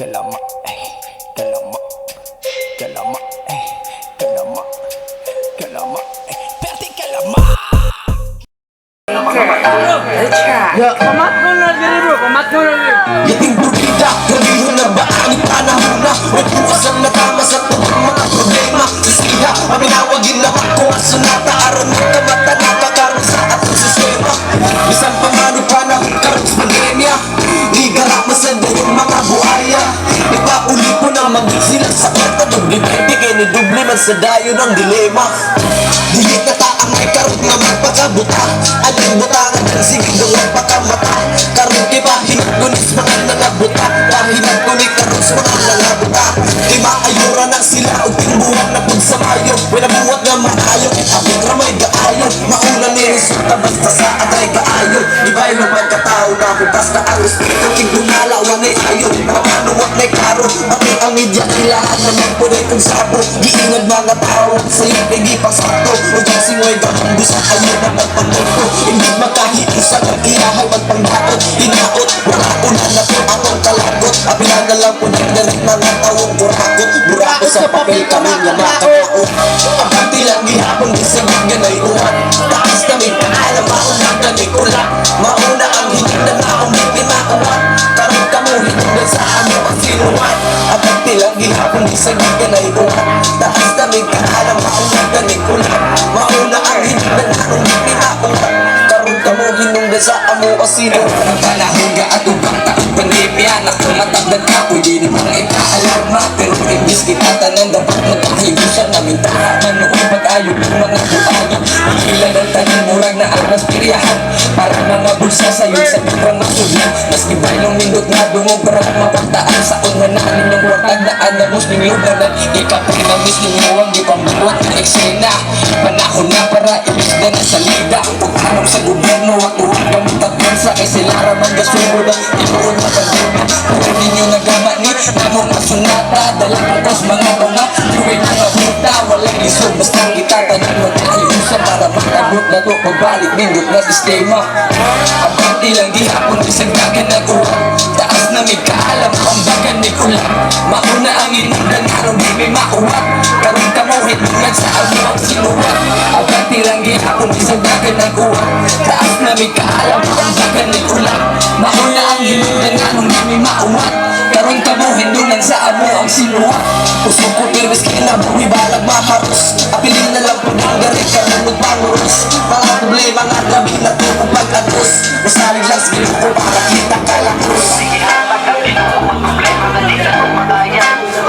Kalama, kalama, kalama, kalama, kalama, perte kalama. Pahimatngon na diri bro, pahimatngon na diri. Yating bubida, gawin na ba ang panahon na nagpuwasan na tama sa tuwang mga problema. Sisiha, paminawagin na ako ang sunata. Aron mo kamata na kakaroon sa atong sistema. Isang pamano pa na karoon sa pandemya. Di garap masanda yung mga buhaya. Ipauli ko na magsilang sa kwarta. Dubli-20 kaya ni dubli man sa dayo ng dilema. Dilit na taang may karoon nga magpakabuta. Aling butangan ng sige doon pakamata. Karoon kay Pahimatngon is mga nangabuta. Pahimatngon ni karoon sa mga nangabuta. Di maayura na sila o timbuhan na pag sa mayo. Winabuhat nga maayo, abot ramay gaayo. Mauna ni resulta basta sa atay kaayo. Di ba'y magpagkatao na bukas na ang respeto. Tigdumala wanay ayo, makanuwat na karo. Pati ang media ilahan naman po na itong sapo. Giingad mga tao, sa'yo nagipang sakto. O dyan singoy gamang gusto kayo na magpagpunto. Hindi makahiusan ang iyahay magpangdaot. Hinaot, wala una na po akong kalagot. Apilan na lang po ng dalit mga taong kurakot. Burako sa papel kami nga makakaot. Ang kantilang gihapon di sa ganay uwan. Taas kami paalam, maunang ganay ulan. Mauna ang hinig na maong hindi mauwan. Karong kamo hinundan sa ano ang sinuwan. Ang kantilang gihapon di sa ganay uwan. Taas kami paalam, maunang ganay ulan. Mauna ang hinig na maong hindi mauwan. Karong kamo hinundan sa amo ang sinuwan. Ang panahon ga at ubang taong pandemya. Nakumatagdan ka, pwede naman ay kaalarma. Pero imbis kita tanan dapat magkahibusan namin tahanan. Noong pag-ayog ng mga buhaya. Ilan ang tanan murag na aras piryahan. Para mga bulsa sa'yo sa purang masudlan. Maski baylong nindot na dungog para mapagtaan. Sa unhananin ng wartag na anamos ninyo ganan. Ikaprinamis ninyo ang di pambuot ng eksena. Panahon na para ilisda na salida. Paghanap sa gobyerno at uwag kamutat bansa. Kay sila ramang gasunod ang tinuon na pandemya. Kung ninyo nagama ni namong masunata. Dalang angkos mga bunga. Luway mga buta. Walang lisod basta kita tanan magkahiusan. Para makabot na to pagbalik nindot na sistema. Ang pantilang gihapon isang dagan na uwan. Taas na may kaalam ang bagan ni kulang. Mauna ang inundan harong di may mauwat. Karong kamuhit nungan sa amo ang sinuwat. Ang pantilang gihapon isang dagan na uwan. Taas na may kaalam ang bagan ni kulang. Mauna ang inundan harong di may mauwat. Karong kamuhit nungan sa amo ang sinuwat. Pusok ko tiris kinabuhi balag maharos. Apilin na lang po ng garit karong magpanguros. Mga problema nga gabi na ito kung pag-agos. Masalig lang sa ginuko para kita kalakros.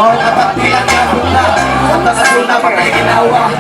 All kapag bilang na bula, ang tagasuna patay ginawa.